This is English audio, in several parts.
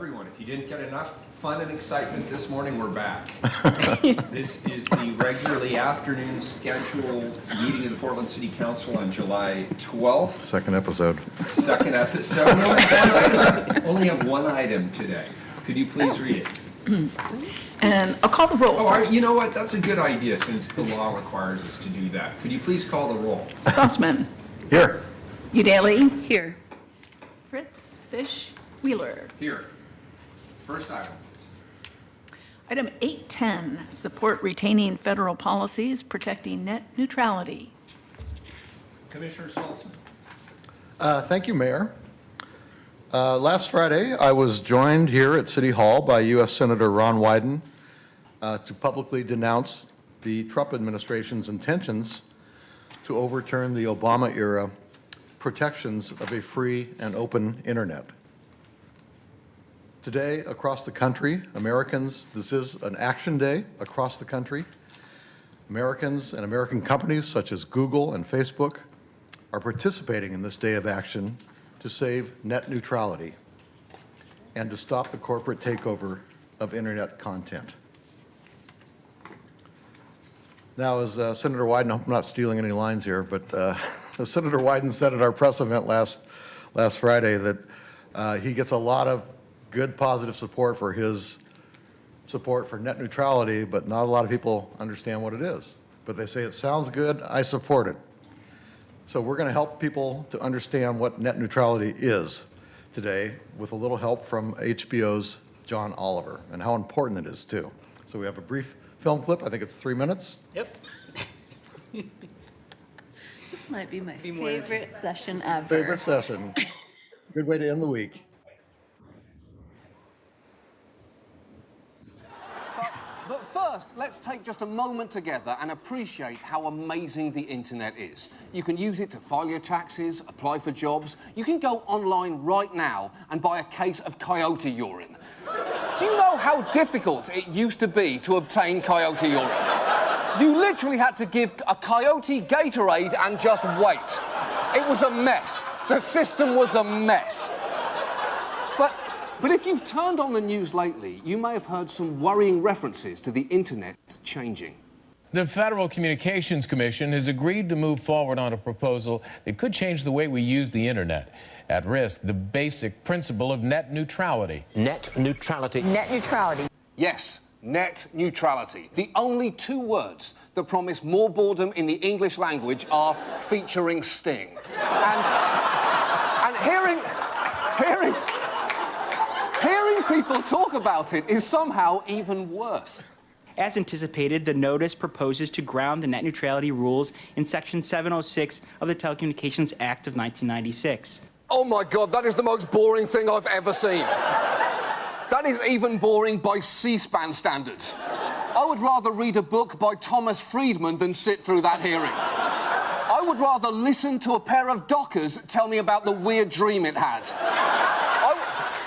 everyone. If you didn't get enough fun and excitement this morning, we're back. This is the regularly afternoon scheduled meeting of the Portland City Council on July 12th. Second episode. Second episode. Only have one item today. Could you please read it? And I'll call the roll first. You know what? That's a good idea since the law requires us to do that. Could you please call the roll? Stossman. Here. Udaley. Here. Fritz. Fish. Wheeler. Here. First item. Item 810, support retaining federal policies protecting net neutrality. Commissioner Saltzman. Thank you, Mayor. Last Friday, I was joined here at City Hall by U.S. Senator Ron Wyden to publicly denounce the Trump administration's intentions to overturn the Obama-era protections of a free and open internet. Today, across the country, Americans, this is an action day across the country. Americans and American companies such as Google and Facebook are participating in this day of action to save net neutrality and to stop the corporate takeover of internet content. Now, as Senator Wyden, I hope I'm not stealing any lines here, but as Senator Wyden said at our press event last Friday that he gets a lot of good positive support for his support for net neutrality, but not a lot of people understand what it is. But they say it sounds good, I support it. So we're going to help people to understand what net neutrality is today with a little help from HBO's John Oliver and how important it is too. So we have a brief film clip, I think it's 3 minutes. Yep. This might be my favorite session ever. Favorite session. Good way to end the week. But first, let's take just a moment together and appreciate how amazing the internet is. You can use it to file your taxes, apply for jobs. You can go online right now and buy a case of coyote urine. Do you know how difficult it used to be to obtain coyote urine? You literally had to give a coyote Gatorade and just wait. It was a mess. The system was a mess. But if you've turned on the news lately, you may have heard some worrying references to the internet changing. The Federal Communications Commission has agreed to move forward on a proposal that could change the way we use the internet. At risk, the basic principle of net neutrality. Net neutrality. Net neutrality. Yes, net neutrality. The only two words that promise more boredom in the English language are featuring Sting. And hearing people talk about it is somehow even worse. As anticipated, the notice proposes to ground the net neutrality rules in Section 706 of the Telecommunications Act of 1996. Oh my God, that is the most boring thing I've ever seen. That is even boring by C-SPAN standards. I would rather read a book by Thomas Friedman than sit through that hearing. I would rather listen to a pair of dockers tell me about the weird dream it had.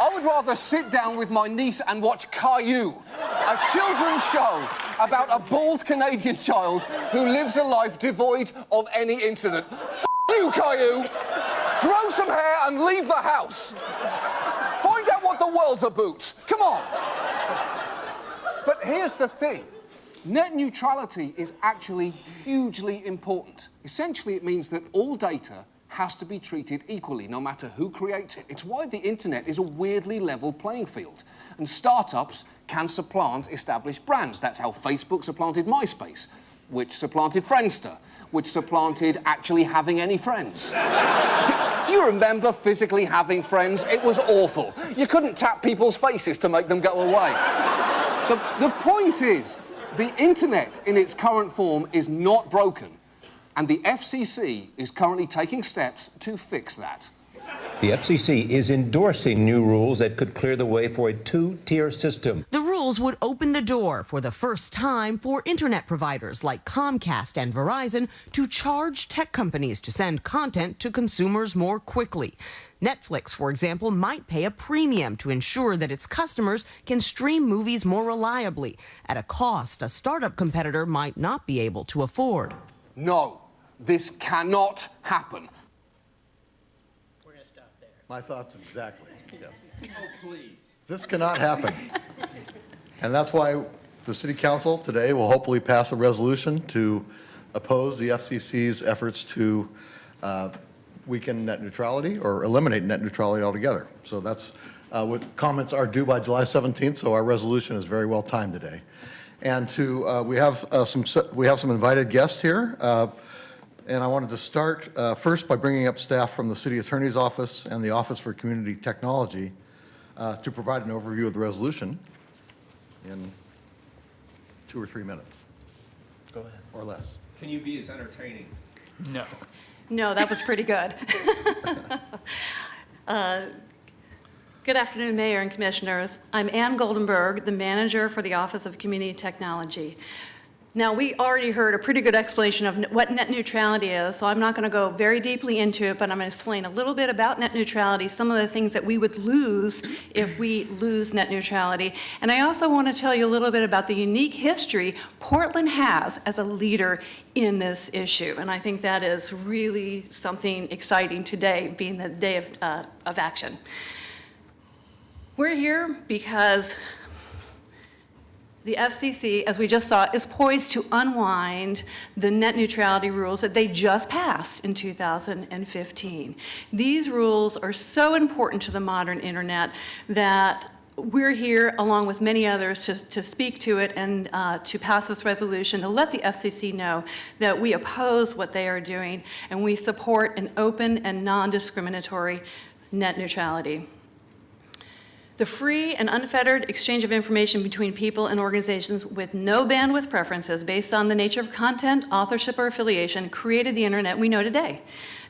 I would rather sit down with my niece and watch Caillou, a children's show about a bald Canadian child who lives a life devoid of any incident. F*** you, Caillou! Grow some hair and leave the house. Find out what the world's about. Come on. But here's the thing. Net neutrality is actually hugely important. Essentially, it means that all data has to be treated equally, no matter who creates it. It's why the internet is a weirdly level playing field. And startups can supplant established brands. That's how Facebook supplanted MySpace, which supplanted Friendster, which supplanted actually having any friends. Do you remember physically having friends? It was awful. You couldn't tap people's faces to make them go away. The point is, the internet in its current form is not broken. And the FCC is currently taking steps to fix that. The FCC is endorsing new rules that could clear the way for a two-tier system. The rules would open the door for the first time for internet providers like Comcast and Verizon to charge tech companies to send content to consumers more quickly. Netflix, for example, might pay a premium to ensure that its customers can stream movies more reliably at a cost a startup competitor might not be able to afford. No, this cannot happen. We're going to stop there. My thoughts exactly, yes. Oh, please. This cannot happen. And that's why the city council today will hopefully pass a resolution to oppose the FCC's efforts to weaken net neutrality or eliminate net neutrality altogether. So that's what comments are due by July 17th, so our resolution is very well timed today. And we have some invited guests here. And I wanted to start first by bringing up staff from the City Attorney's Office and the Office for Community Technology to provide an overview of the resolution in 2 or 3 minutes. Go ahead. Or less. Can you be as entertaining? No. No, that was pretty good. Good afternoon, Mayor and Commissioners. I'm Ann Goldenberg, the manager for the Office of Community Technology. Now, we already heard a pretty good explanation of what net neutrality is, so I'm not going to go very deeply into it, but I'm going to explain a little bit about net neutrality, some of the things that we would lose if we lose net neutrality. And I also want to tell you a little bit about the unique history Portland has as a leader in this issue. And I think that is really something exciting today, being the day of action. We're here because the FCC, as we just saw, is poised to unwind the net neutrality rules that they just passed in 2015. These rules are so important to the modern internet that we're here, along with many others, to speak to it and to pass this resolution to let the FCC know that we oppose what they are doing and we support an open and non-discriminatory net neutrality. The free and unfettered exchange of information between people and organizations with no bandwidth preferences based on the nature of content, authorship, or affiliation created the internet we know today.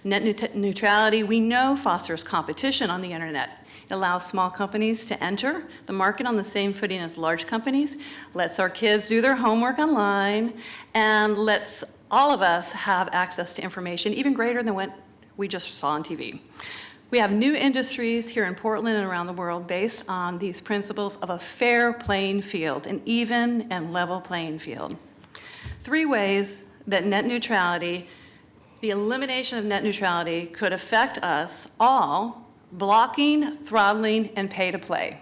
Net neutrality, we know, fosters competition on the internet. It allows small companies to enter the market on the same footing as large companies, lets our kids do their homework online, and lets all of us have access to information even greater than what we just saw on TV. We have new industries here in Portland and around the world based on these principles of a fair playing field, an even and level playing field. 3 ways that net neutrality, the elimination of net neutrality, could affect us all: blocking, throttling, and pay to play.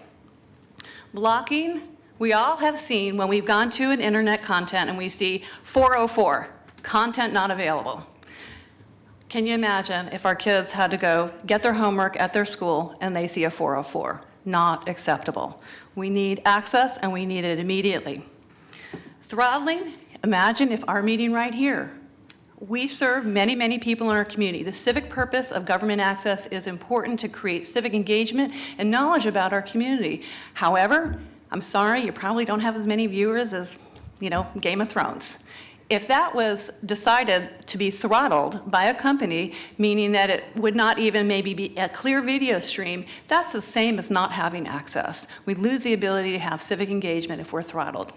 Blocking, we all have seen when we've gone to an internet content and we see 404, content not available. Can you imagine if our kids had to go get their homework at their school and they see a 404? Not acceptable. We need access and we need it immediately. Throttling, imagine if our meeting right here, we serve many, many people in our community. The civic purpose of government access is important to create civic engagement and knowledge about our community. However, I'm sorry, you probably don't have as many viewers as, Game of Thrones. If that was decided to be throttled by a company, meaning that it would not even maybe be a clear video stream, that's the same as not having access. We lose the ability to have civic engagement if we're throttled.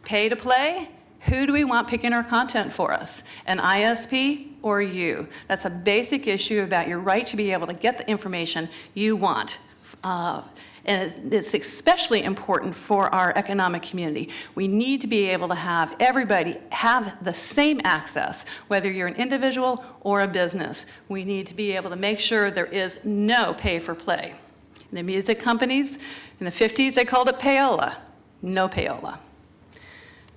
Pay to play, who do we want picking our content for us? An ISP or you? That's a basic issue about your right to be able to get the information you want. And it's especially important for our economic community. We need to be able to have everybody have the same access, whether you're an individual or a business. We need to be able to make sure there is no pay for play. The music companies, in the 50s, they called it payola. No payola.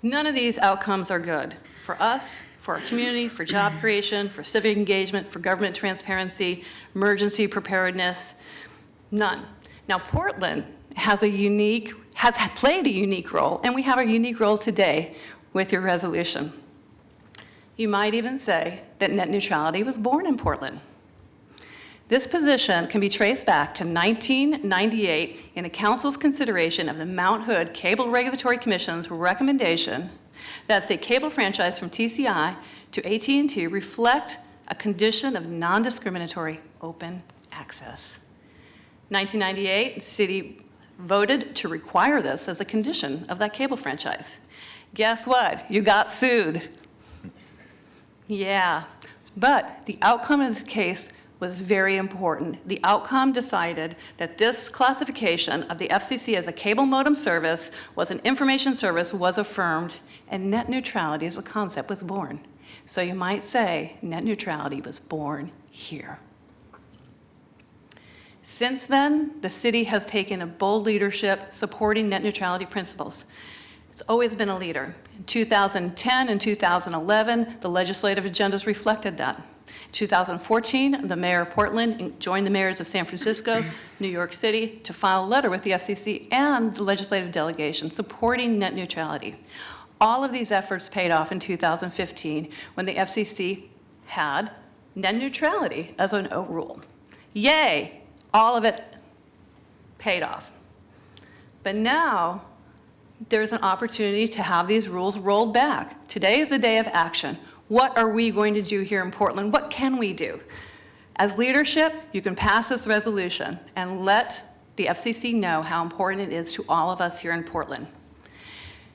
None of these outcomes are good for us, for our community, for job creation, for civic engagement, for government transparency, emergency preparedness. None. Now, Portland has played a unique role, and we have a unique role today with your resolution. You might even say that net neutrality was born in Portland. This position can be traced back to 1998 in the Council's consideration of the Mount Hood Cable Regulatory Commission's recommendation that the cable franchise from TCI to AT&T reflect a condition of non-discriminatory open access. 1998, the city voted to require this as a condition of that cable franchise. Guess what? You got sued. Yeah, but the outcome of this case was very important. The outcome decided that this classification of the FCC as a cable modem service was an information service was affirmed, and net neutrality as a concept was born. So you might say net neutrality was born here. Since then, the city has taken a bold leadership supporting net neutrality principles. It's always been a leader. In 2010 and 2011, the legislative agendas reflected that. In 2014, the mayor of Portland joined the mayors of San Francisco, New York City to file a letter with the FCC and the legislative delegation supporting net neutrality. All of these efforts paid off in 2015 when the FCC had net neutrality as an O rule. Yay! All of it paid off. But now, there's an opportunity to have these rules rolled back. Today is the day of action. What are we going to do here in Portland? What can we do? As leadership, you can pass this resolution and let the FCC know how important it is to all of us here in Portland.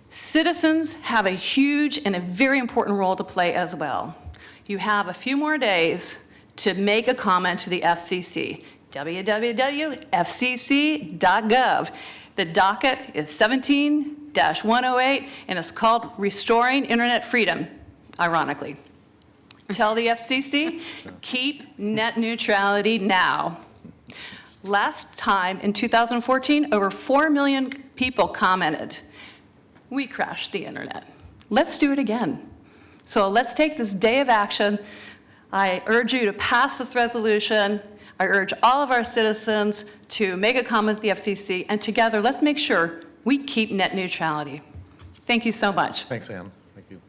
Citizens have a huge and a very important role to play as well. You have a few more days to make a comment to the FCC. www.fcc.gov. The docket is 17-108, and it's called Restoring Internet Freedom, ironically. Tell the FCC, keep net neutrality now. Last time, in 2014, over 4 million people commented. We crashed the internet. Let's do it again. So let's take this day of action. I urge you to pass this resolution. I urge all of our citizens to make a comment to the FCC, and together, let's make sure we keep net neutrality. Thank you so much. Thanks, Ann. Thank you.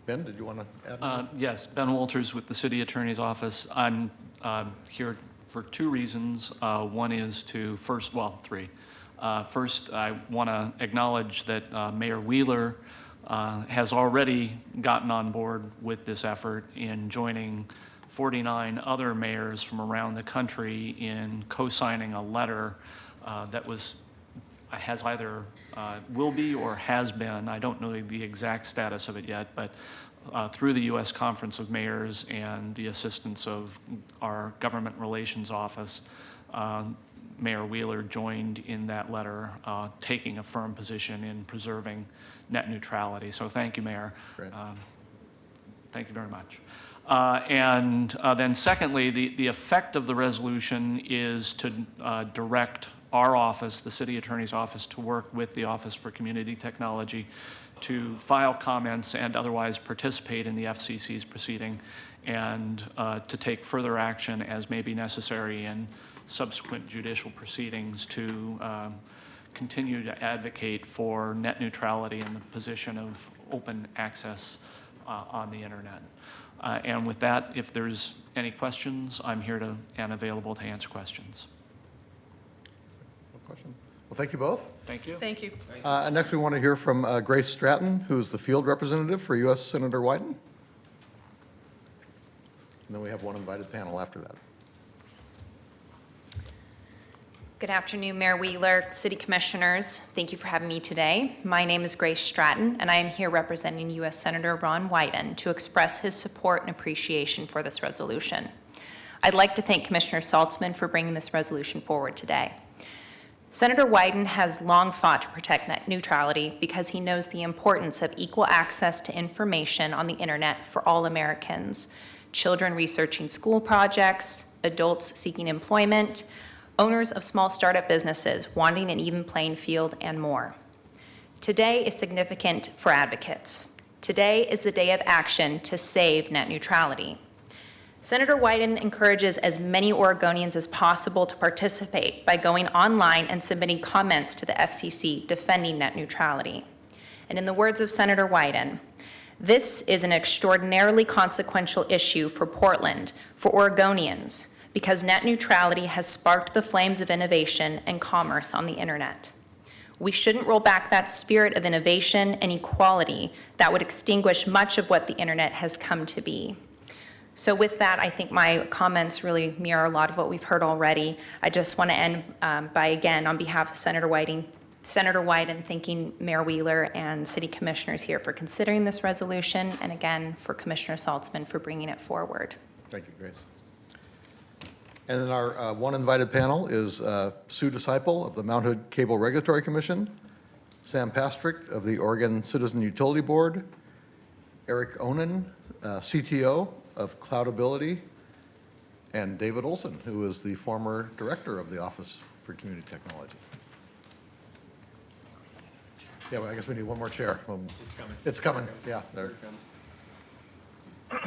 Ben, did you want to add? Yes, Ben Walters with the City Attorney's Office. I'm here for two reasons. One is to three. First, I want to acknowledge that Mayor Wheeler has already gotten on board with this effort in joining 49 other mayors from around the country in co-signing a letter that has either will be or has been, I don't know the exact status of it yet, but through the U.S. Conference of Mayors and the assistance of our Government Relations Office, Mayor Wheeler joined in that letter, taking a firm position in preserving net neutrality. So thank you, Mayor. Thank you very much. And then secondly, the effect of the resolution is to direct our office, the City Attorney's Office, to work with the Office for Community Technology to file comments and otherwise participate in the FCC's proceeding, and to take further action as may be necessary in subsequent judicial proceedings to continue to advocate for net neutrality and the position of open access on the internet. And with that, if there's any questions, I'm here and available to answer questions. No question. Well, thank you both. Thank you. Thank you. Next, we want to hear from Grace Stratton, who's the field representative for U.S. Senator Wyden. And then we have one invited panel after that. Good afternoon, Mayor Wheeler, City Commissioners. Thank you for having me today. My name is Grace Stratton, and I am here representing U.S. Senator Ron Wyden to express his support and appreciation for this resolution. I'd like to thank Commissioner Saltzman for bringing this resolution forward today. Senator Wyden has long fought to protect net neutrality because he knows the importance of equal access to information on the internet for all Americans, children researching school projects, adults seeking employment, owners of small startup businesses wanting an even playing field, and more. Today is significant for advocates. Today is the day of action to save net neutrality. Senator Wyden encourages as many Oregonians as possible to participate by going online and submitting comments to the FCC defending net neutrality. And in the words of Senator Wyden, this is an extraordinarily consequential issue for Portland, for Oregonians, because net neutrality has sparked the flames of innovation and commerce on the internet. We shouldn't roll back that spirit of innovation and equality that would extinguish much of what the internet has come to be. So with that, I think my comments really mirror a lot of what we've heard already. I just want to end by, again, on behalf of Senator Wyden, thanking Mayor Wheeler and city commissioners here for considering this resolution, and again, for Commissioner Saltzman for bringing it forward. Thank you, Grace. And then our one invited panel is Sue Disciple of the Mount Hood Cable Regulatory Commission, Sam Pastrick of the Oregon Citizen Utility Board, Eric Onen, CTO of Cloudability, and David Olson, who is the former director of the Office for Community Technology. Yeah, well, I guess we need one more chair. It's coming. It's coming, yeah, there. Take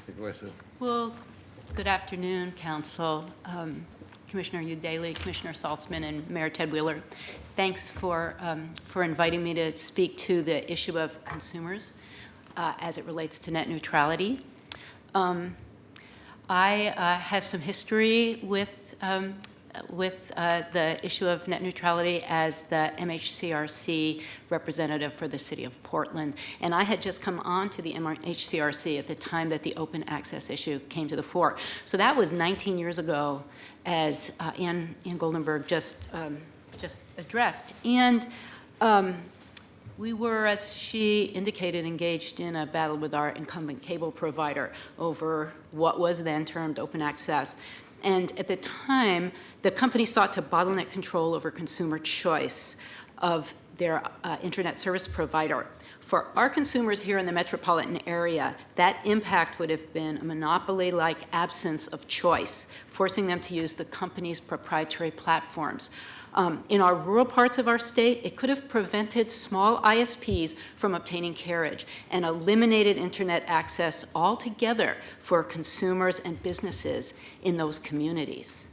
it away, Sue. Well, good afternoon, Council. Commissioner Udaley, Commissioner Saltzman, and Mayor Ted Wheeler. Thanks for inviting me to speak to the issue of consumers as it relates to net neutrality. I have some history with the issue of net neutrality as the MHCRC representative for the city of Portland. And I had just come on to the MHCRC at the time that the open access issue came to the fore. So that was 19 years ago, as Ann Goldenberg just addressed. And we were, as she indicated, engaged in a battle with our incumbent cable provider over what was then termed open access. And at the time, the company sought to bottleneck control over consumer choice of their internet service provider. For our consumers here in the metropolitan area, that impact would have been a monopoly-like absence of choice, forcing them to use the company's proprietary platforms. In our rural parts of our state, it could have prevented small ISPs from obtaining carriage and eliminated internet access altogether for consumers and businesses in those communities.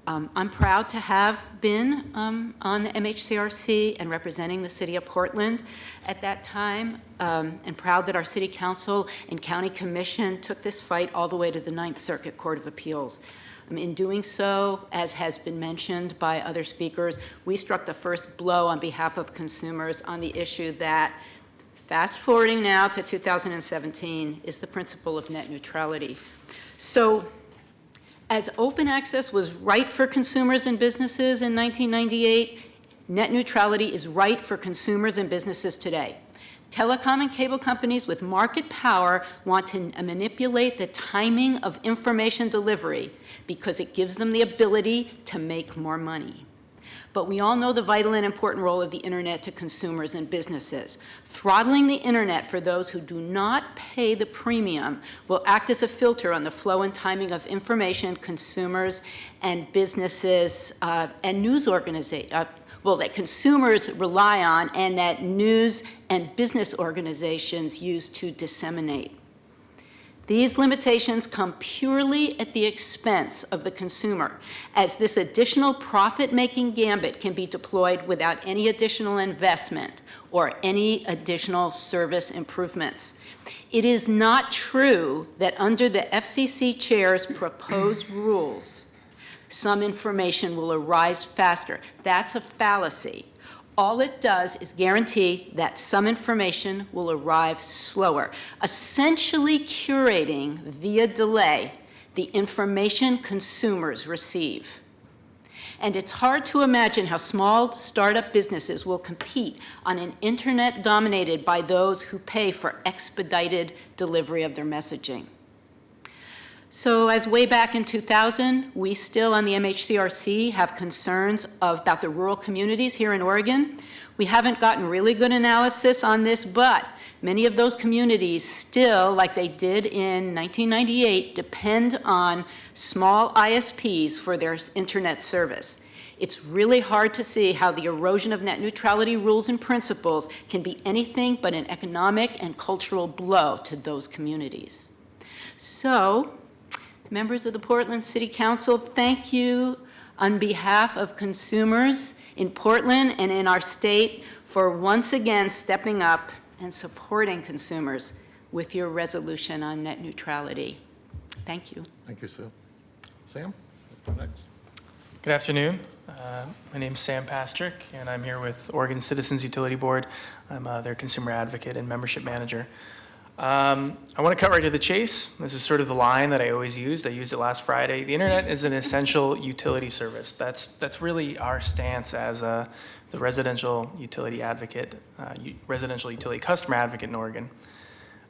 I'm proud to have been on the MHCRC and representing the city of Portland at that time, and proud that our city council and county commission took this fight all the way to the Ninth Circuit Court of Appeals. In doing so, as has been mentioned by other speakers, we struck the first blow on behalf of consumers on the issue that, fast forwarding now to 2017, is the principle of net neutrality. So, as open access was right for consumers and businesses in 1998, net neutrality is right for consumers and businesses today. Telecom and cable companies with market power want to manipulate the timing of information delivery because it gives them the ability to make more money. But we all know the vital and important role of the internet to consumers and businesses. Throttling the internet for those who do not pay the premium will act as a filter on the flow and timing of information consumers and businesses and news organizations, that consumers rely on and that news and business organizations use to disseminate. These limitations come purely at the expense of the consumer, as this additional profit-making gambit can be deployed without any additional investment or any additional service improvements. It is not true that under the FCC chair's proposed rules, some information will arise faster. That's a fallacy. All it does is guarantee that some information will arrive slower, essentially curating via delay the information consumers receive. And it's hard to imagine how small startup businesses will compete on an internet dominated by those who pay for expedited delivery of their messaging. So as way back in 2000, we still on the MHCRC have concerns about the rural communities here in Oregon. We haven't gotten really good analysis on this, but many of those communities still, like they did in 1998, depend on small ISPs for their internet service. It's really hard to see how the erosion of net neutrality rules and principles can be anything but an economic and cultural blow to those communities. So, members of the Portland City Council, thank you on behalf of consumers in Portland and in our state for once again stepping up and supporting consumers with your resolution on net neutrality. Thank you. Thank you, Sue. Sam, next. Good afternoon. My name is Sam Pastrick, and I'm here with Oregon Citizens Utility Board. I'm their consumer advocate and membership manager. I want to cut right to the chase. This is sort of the line that I always used. I used it last Friday. The internet is an essential utility service. That's really our stance as the residential utility advocate, residential utility customer advocate in Oregon.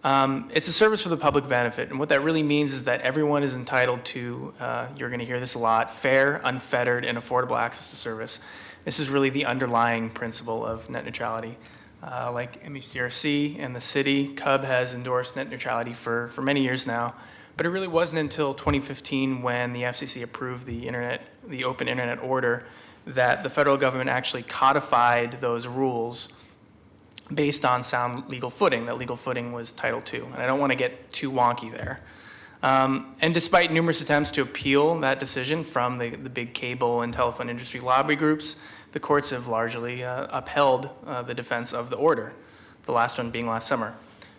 It's a service for the public benefit, and what that really means is that everyone is entitled to, you're going to hear this a lot, fair, unfettered, and affordable access to service. This is really the underlying principle of net neutrality. Like MHCRC and the city, CUB has endorsed net neutrality for many years now, But it really wasn't until 2015 when the FCC approved the Open Internet Order that the federal government actually codified those rules based on sound legal footing. That legal footing was Title II, and I don't want to get too wonky there. And despite numerous attempts to appeal that decision from the big cable and telephone industry lobby groups, the courts have largely upheld the defense of the order, the last one being last summer.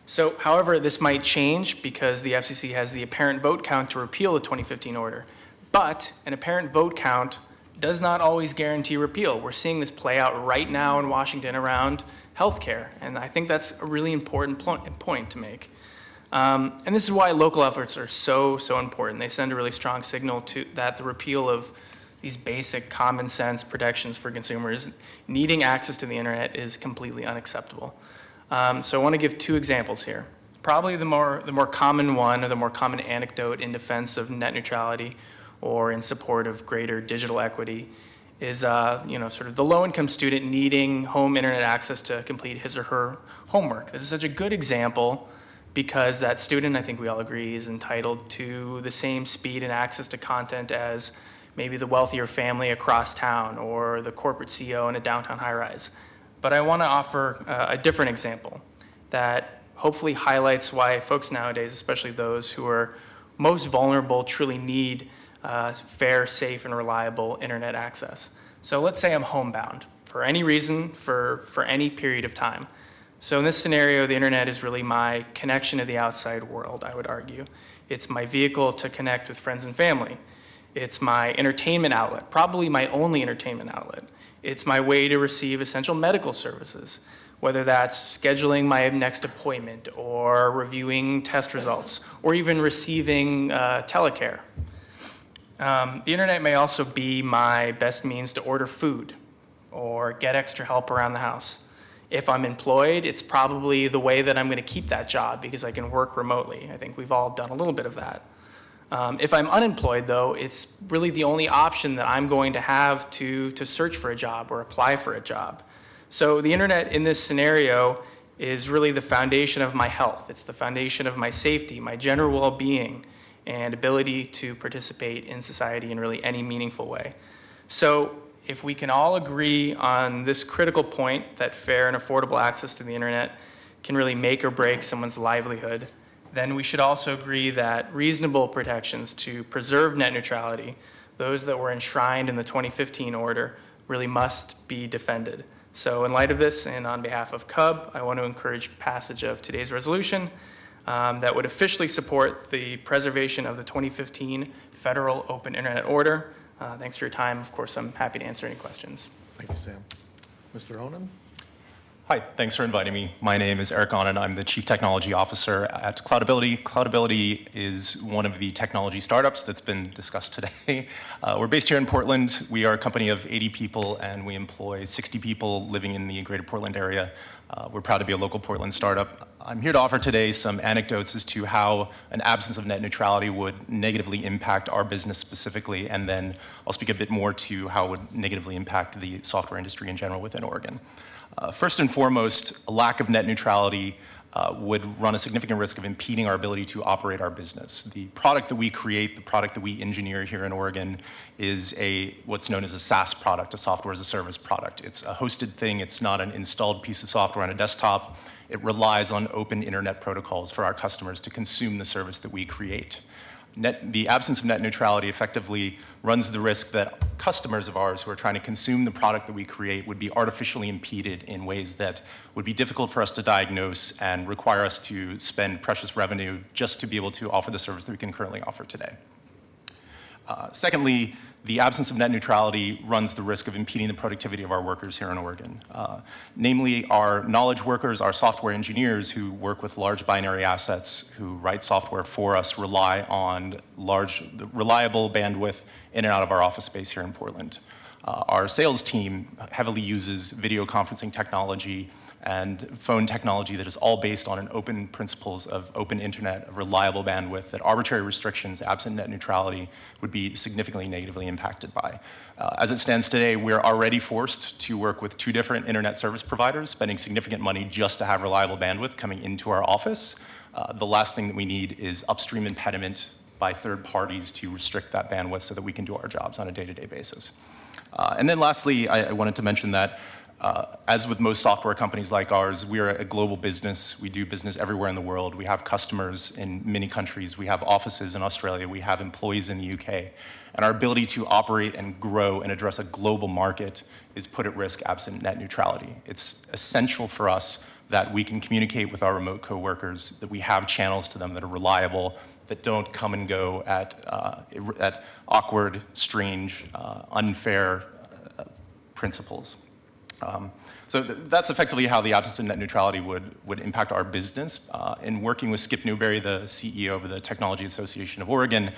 So, however, this might change because the FCC has the apparent vote count to repeal the 2015 order. But an apparent vote count does not always guarantee repeal. We're seeing this play out right now in Washington around healthcare, and I think that's a really important point to make. And this is why local efforts are so important. They send a really strong signal that the repeal of these basic common sense protections for consumers needing access to the internet is completely unacceptable. So I want to give two examples here. Probably the more common one, or the more common anecdote in defense of net neutrality or in support of greater digital equity is sort of the low-income student needing home internet access to complete his or her homework. This is such a good example because that student, I think we all agree, is entitled to the same speed and access to content as maybe the wealthier family across town or the corporate CEO in a downtown high-rise. But I want to offer a different example that hopefully highlights why folks nowadays, especially those who are most vulnerable, truly need fair, safe, and reliable internet access. So let's say I'm homebound for any reason, for any period of time. So in this scenario, the internet is really my connection to the outside world, I would argue. It's my vehicle to connect with friends and family. It's my entertainment outlet, probably my only entertainment outlet. It's my way to receive essential medical services, whether that's scheduling my next appointment or reviewing test results or even receiving telecare. The internet may also be my best means to order food or get extra help around the house. If I'm employed, it's probably the way that I'm going to keep that job because I can work remotely. I think we've all done a little bit of that. If I'm unemployed, though, it's really the only option that I'm going to have to search for a job or apply for a job. So the internet in this scenario is really the foundation of my health. It's the foundation of my safety, my general well-being, and ability to participate in society in really any meaningful way. So if we can all agree on this critical point that fair and affordable access to the internet can really make or break someone's livelihood, then we should also agree that reasonable protections to preserve net neutrality, those that were enshrined in the 2015 order, really must be defended. So in light of this, and on behalf of CUB, I want to encourage passage of today's resolution that would officially support the preservation of the 2015 Federal Open Internet Order. Thanks for your time. Of course, I'm happy to answer any questions. Thank you, Sam. Mr. Onan? Hi, thanks for inviting me. My name is Eric Onan. I'm the Chief Technology Officer at Cloudability. Cloudability is one of the technology startups that's been discussed today. We're based here in Portland. We are a company of 80 people, and we employ 60 people living in the greater Portland area. We're proud to be a local Portland startup. I'm here to offer today some anecdotes as to how an absence of net neutrality would negatively impact our business specifically, and then I'll speak a bit more to how it would negatively impact the software industry in general within Oregon. First and foremost, a lack of net neutrality would run a significant risk of impeding our ability to operate our business. The product that we create, the product that we engineer here in Oregon is what's known as a SaaS product, a software as a service product. It's a hosted thing. It's not an installed piece of software on a desktop. It relies on open internet protocols for our customers to consume the service that we create. The absence of net neutrality effectively runs the risk that customers of ours who are trying to consume the product that we create would be artificially impeded in ways that would be difficult for us to diagnose and require us to spend precious revenue just to be able to offer the service that we can currently offer today. Secondly, the absence of net neutrality runs the risk of impeding the productivity of our workers here in Oregon. Namely, our knowledge workers, our software engineers who work with large binary assets, who write software for us, rely on reliable bandwidth in and out of our office space here in Portland. Our sales team heavily uses video conferencing technology and phone technology that is all based on an open principles of open internet, of reliable bandwidth, that arbitrary restrictions, absent net neutrality, would be significantly negatively impacted by. As it stands today, we're already forced to work with 2 different internet service providers, spending significant money just to have reliable bandwidth coming into our office. The last thing that we need is upstream impediment by third parties to restrict that bandwidth so that we can do our jobs on a day-to-day basis. And then lastly, I wanted to mention that as with most software companies like ours, we are a global business. We do business everywhere in the world. We have customers in many countries. We have offices in Australia. We have employees in the UK. And our ability to operate and grow and address a global market is put at risk absent net neutrality. It's essential for us that we can communicate with our remote coworkers, that we have channels to them that are reliable, that don't come and go at awkward, strange, unfair principles. So that's effectively how the absence of net neutrality would impact our business. In working with Skip Newberry, the CEO of the Technology Association of Oregon,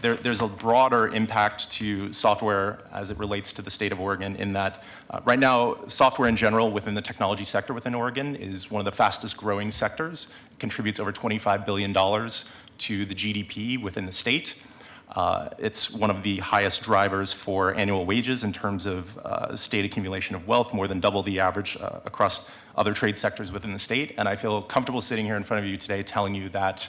there's a broader impact to software as it relates to the state of Oregon in that right now, software in general within the technology sector within Oregon is one of the fastest growing sectors. It contributes over $25 billion to the GDP within the state. It's one of the highest drivers for annual wages in terms of state accumulation of wealth, more than double the average across other trade sectors within the state. And I feel comfortable sitting here in front of you today telling you that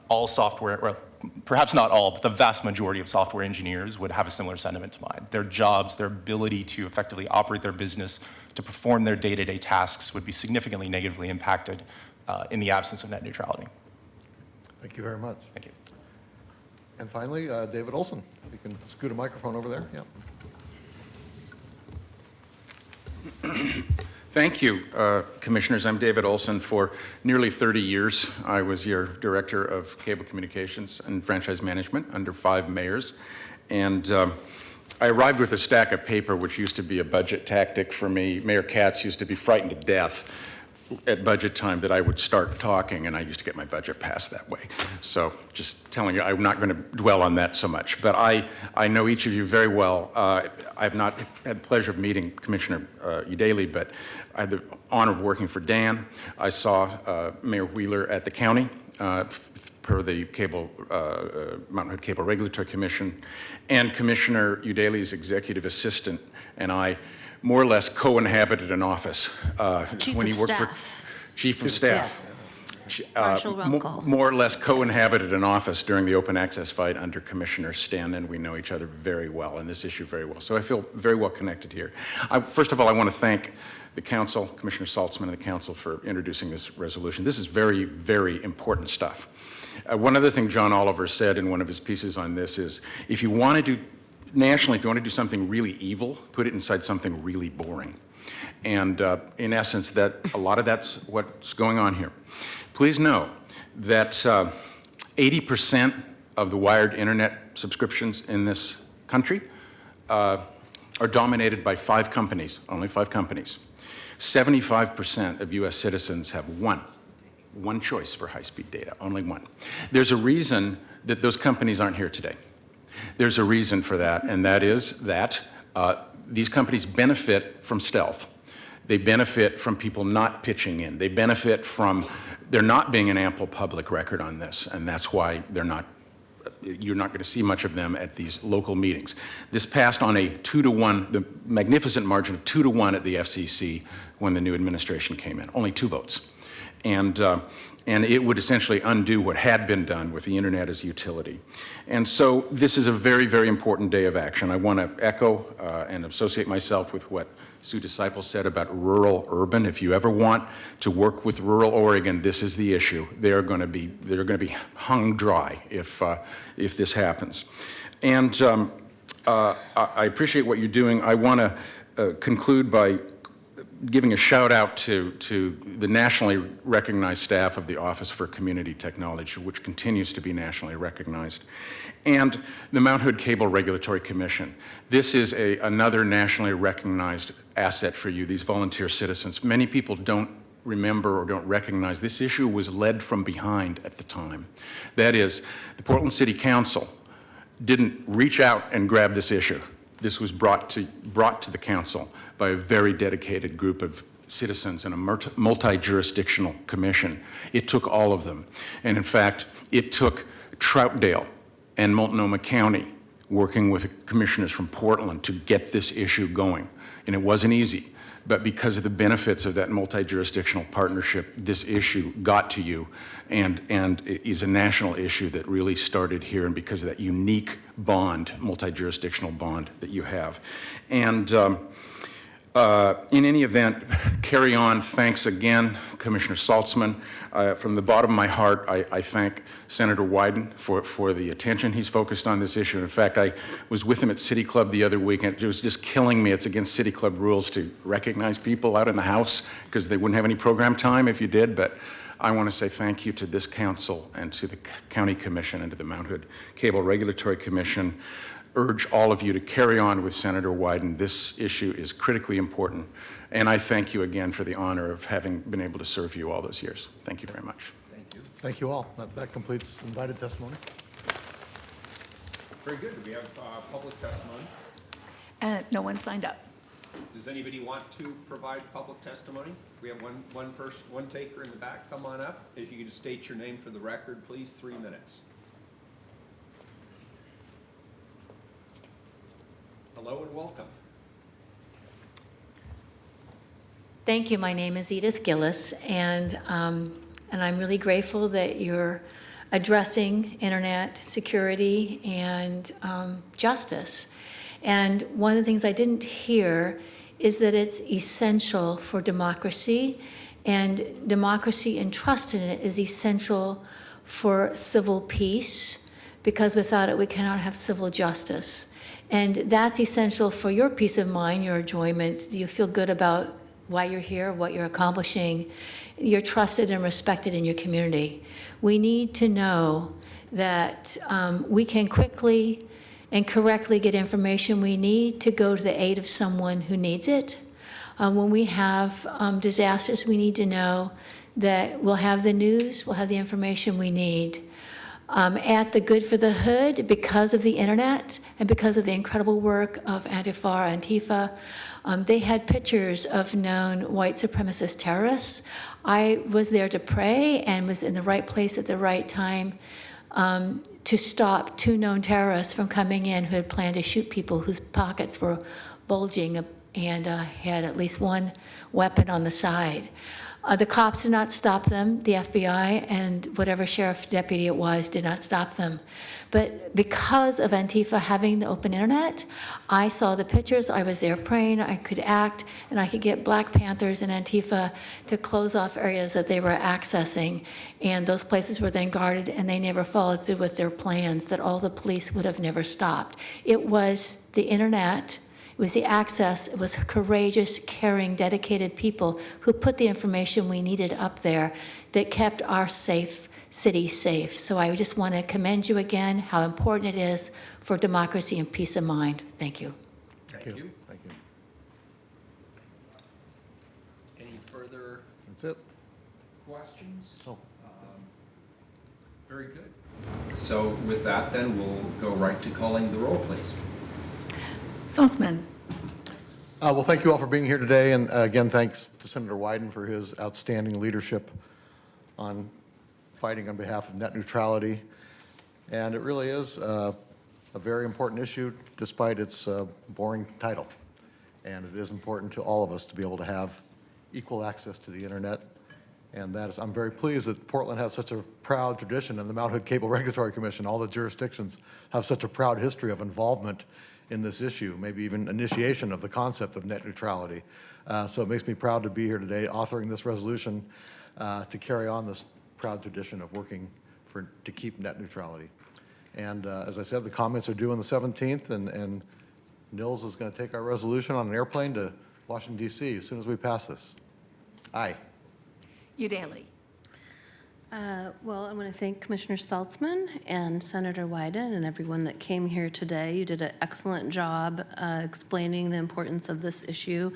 all software, well, perhaps not all, but the vast majority of software engineers would have a similar sentiment to mine. Their jobs, their ability to effectively operate their business, to perform their day-to-day tasks would be significantly negatively impacted in the absence of net neutrality. Thank you very much. Thank you. And finally, David Olson. You can scoot a microphone over there. Yeah. Thank you, Commissioners. I'm David Olson. For nearly 30 years, I was your Director of Cable Communications and Franchise Management under 5 mayors. And I arrived with a stack of paper, which used to be a budget tactic for me. Mayor Katz used to be frightened to death at budget time that I would start talking, and I used to get my budget passed that way. So just telling you, I'm not going to dwell on that so much. But I know each of you very well. I've not had the pleasure of meeting Commissioner Udaley, but I had the honor of working for Dan. I saw Mayor Wheeler at the county per the Mountain Hood Cable Regulatory Commission, and Commissioner Udaley's executive assistant and I more or less co-inhabited an office when he worked for Chief of Staff. Yes. Marshall Runkle. More or less co-inhabited an office during the open access fight under Commissioner Stanton, and we know each other very well and this issue very well. So I feel very well connected here. First of all, I want to thank the Council, Commissioner Saltzman and the Council for introducing this resolution. This is very, very important stuff. One other thing John Oliver said in one of his pieces on this is, if you want to do nationally, if you want to do something really evil, put it inside something really boring. And in essence, a lot of that's what's going on here. Please know that 80% of the wired internet subscriptions in this country are dominated by 5 companies, only 5 companies. 75% of US citizens have one choice for high-speed data, only one. There's a reason that those companies aren't here today. There's a reason for that, and that is that these companies benefit from stealth. They benefit from people not pitching in. They benefit from there not being an ample public record on this, and that's why you're not going to see much of them at these local meetings. This passed on a 2-to-1, the magnificent margin of 2-to-1 at the FCC when the new administration came in, only 2 votes. And it would essentially undo what had been done with the internet as utility. And so this is a very, very important day of action. I want to echo and associate myself with what Sue Disciple said about rural urban. If you ever want to work with rural Oregon, this is the issue. They're going to be hung dry if this happens. And I appreciate what you're doing. I want to conclude by giving a shout out to the nationally recognized staff of the Office for Community Technology, which continues to be nationally recognized, and the Mount Hood Cable Regulatory Commission. This is another nationally recognized asset for you, these volunteer citizens. Many people don't remember or don't recognize this issue was led from behind at the time. That is, the Portland City Council didn't reach out and grab this issue. This was brought to the council by a very dedicated group of citizens in a multi-jurisdictional commission. It took all of them. And in fact, it took Troutdale and Multnomah County working with commissioners from Portland to get this issue going. And it wasn't easy. but because of the benefits of that multi-jurisdictional partnership, this issue got to you, and it is a national issue that really started here, and because of that unique bond, multi-jurisdictional bond that you have. And in any event, carry on. Thanks again, Commissioner Saltzman. From the bottom of my heart, I thank Senator Wyden for the attention he's focused on this issue. In fact, I was with him at City Club the other week, and it was just killing me. It's against City Club rules to recognize people out in the House because they wouldn't have any program time if you did. But I want to say thank you to this council and to the County Commission and to the Mount Hood Cable Regulatory Commission. Urge all of you to carry on with Senator Wyden. This issue is critically important, and I thank you again for the honor of having been able to serve you all those years. Thank you very much. Thank you. Thank you all. That completes invited testimony. Very good. Do we have public testimony? No one signed up. Does anybody want to provide public testimony? We have one taker in the back. Come on up. If you could just state your name for the record, please. 3 minutes. Hello and welcome. Thank you. My name is Edith Gillis, and I'm really grateful that you're addressing internet security and justice. And one of the things I didn't hear is that it's essential for democracy, and democracy and trust in it is essential for civil peace, because without it we cannot have civil justice. And that's essential for your peace of mind, your enjoyment. You feel good about why you're here, what you're accomplishing. You're trusted and respected in your community. We need to know that we can quickly and correctly get information we need to go to the aid of someone who needs it. When we have disasters, we need to know that we'll have the news, we'll have the information we need. At the Good for the Hood, because of the internet and because of the incredible work of Antifa, they had pictures of known white supremacist terrorists. I was there to pray and was in the right place at the right time to stop 2 known terrorists from coming in who had planned to shoot people whose pockets were bulging and had at least one weapon on the side. The cops did not stop them. The FBI and whatever sheriff deputy it was did not stop them. But because of Antifa having the open internet, I saw the pictures, I was there praying, I could act, and I could get Black Panthers and Antifa to close off areas that they were accessing. And those places were then guarded, and they never followed through with their plans that all the police would have never stopped. It was the internet. It was the access, it was courageous, caring, dedicated people who put the information we needed up there that kept our city safe. So I just want to commend you again, how important it is for democracy and peace of mind. Thank you. Thank you. Thank you. Any further That's it. questions? Oh. Very good. So with that, then, we'll go right to calling the roll, please. Saltzman. Well, thank you all for being here today, and again, thanks to Senator Wyden for his outstanding leadership on fighting on behalf of net neutrality. And it really is a very important issue, despite its boring title. And it is important to all of us to be able to have equal access to the internet. And that is, I'm very pleased that Portland has such a proud tradition, and the Mount Hood Cable Regulatory Commission, all the jurisdictions have such a proud history of involvement in this issue, maybe even initiation of the concept of net neutrality. So it makes me proud to be here today authoring this resolution to carry on this proud tradition of working to keep net neutrality. And as I said, the comments are due on the 17th, and Nils is going to take our resolution on an airplane to Washington, D.C. as soon as we pass this. Aye. Udaley. Well, I want to thank Commissioner Saltzman and Senator Wyden and everyone that came here today. You did an excellent job explaining the importance of this issue.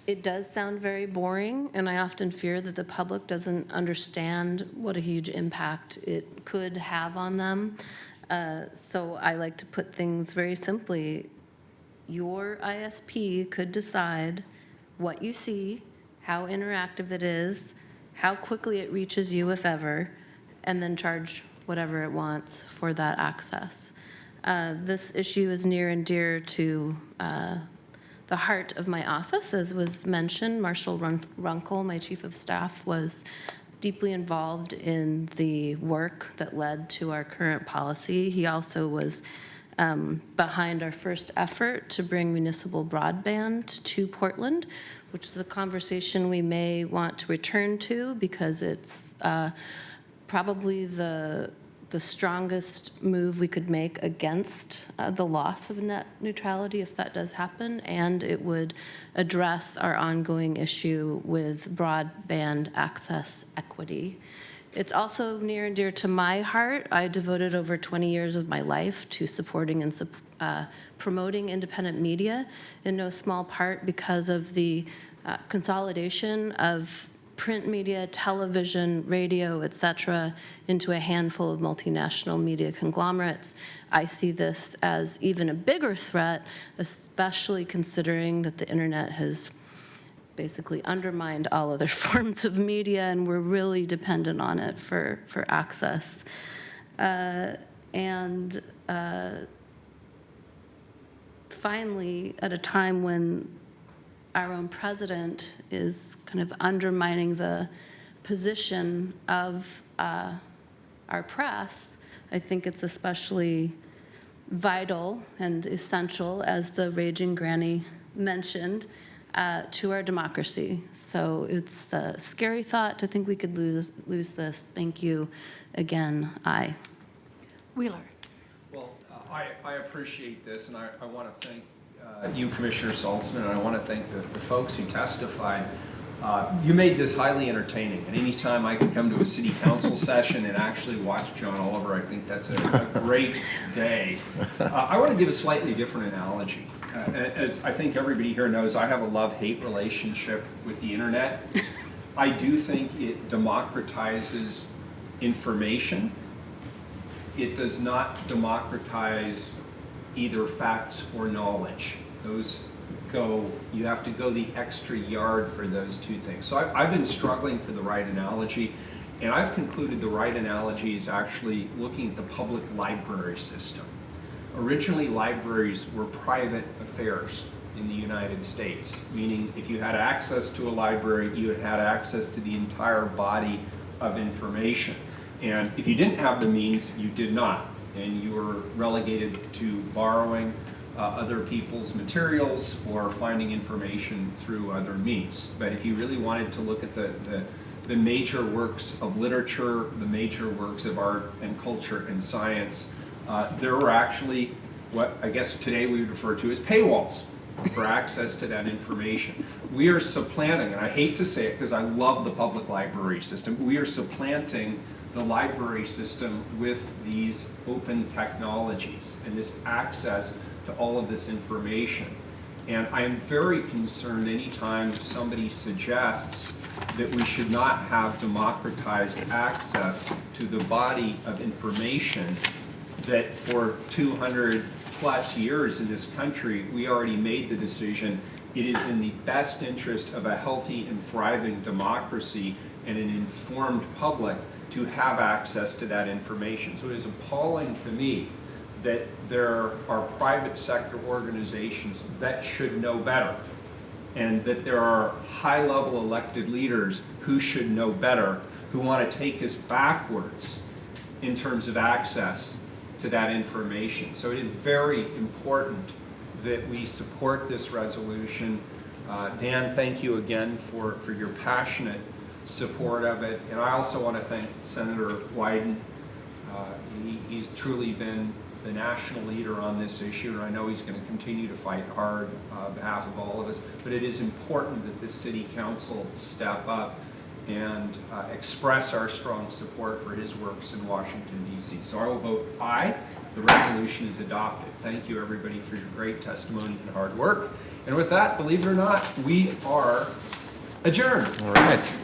It does sound very boring, and I often fear that the public doesn't understand what a huge impact it could have on them. So I like to put things very simply. Your ISP could decide what you see, how interactive it is, how quickly it reaches you, if ever, and then charge whatever it wants for that access. This issue is near and dear to the heart of my office. As was mentioned, Marshall Runkle, my chief of staff, was deeply involved in the work that led to our current policy. He also was behind our first effort to bring municipal broadband to Portland, which is a conversation we may want to return to because it's probably the strongest move we could make against the loss of net neutrality if that does happen, and it would address our ongoing issue with broadband access equity. It's also near and dear to my heart. I devoted over 20 years of my life to supporting and promoting independent media, in no small part because of the consolidation of print media, television, radio, et cetera, into a handful of multinational media conglomerates. I see this as even a bigger threat, especially considering that the internet has basically undermined all other forms of media, and we're really dependent on it for access. Finally, at a time when our own president is kind of undermining the position of our press, I think it's especially vital and essential, as the Raging Granny mentioned, to our democracy. So it's a scary thought to think we could lose this. Thank you again. Aye. Wheeler. Well, I appreciate this, and I want to thank you, Commissioner Saltzman, and I want to thank the folks who testified. You made this highly entertaining, and anytime I can come to a city council session and actually watch John Oliver, I think that's a great day. I want to give a slightly different analogy. As I think everybody here knows, I have a love-hate relationship with the internet. I do think it democratizes information. It does not democratize either facts or knowledge. Those go, you have to go the extra yard for those two things. So I've been struggling for the right analogy, and I've concluded the right analogy is actually looking at the public library system. Originally, libraries were private affairs in the United States, meaning if you had access to a library, you had access to the entire body of information. And if you didn't have the means, you did not, and you were relegated to borrowing other people's materials or finding information through other means. But if you really wanted to look at the major works of literature, the major works of art and culture and science, there were actually what I guess today we would refer to as paywalls for access to that information. We are supplanting, and I hate to say it because I love the public library system, we are supplanting the library system with these open technologies and this access to all of this information. And I am very concerned anytime somebody suggests that we should not have democratized access to the body of information that for 200 plus years in this country, we already made the decision it is in the best interest of a healthy and thriving democracy and an informed public to have access to that information. So it is appalling to me that there are private sector organizations that should know better, and that there are high-level elected leaders who should know better, who want to take us backwards in terms of access to that information. So it is very important that we support this resolution. Dan, thank you again for your passionate support of it. And I also want to thank Senator Wyden. He's truly been the national leader on this issue, and I know he's going to continue to fight hard on behalf of all of us. But it is important that the City Council step up and express our strong support for his works in Washington, D.C. So I will vote aye. The resolution is adopted. Thank you, everybody, for your great testimony and hard work. And with that, believe it or not, we are adjourned. All right.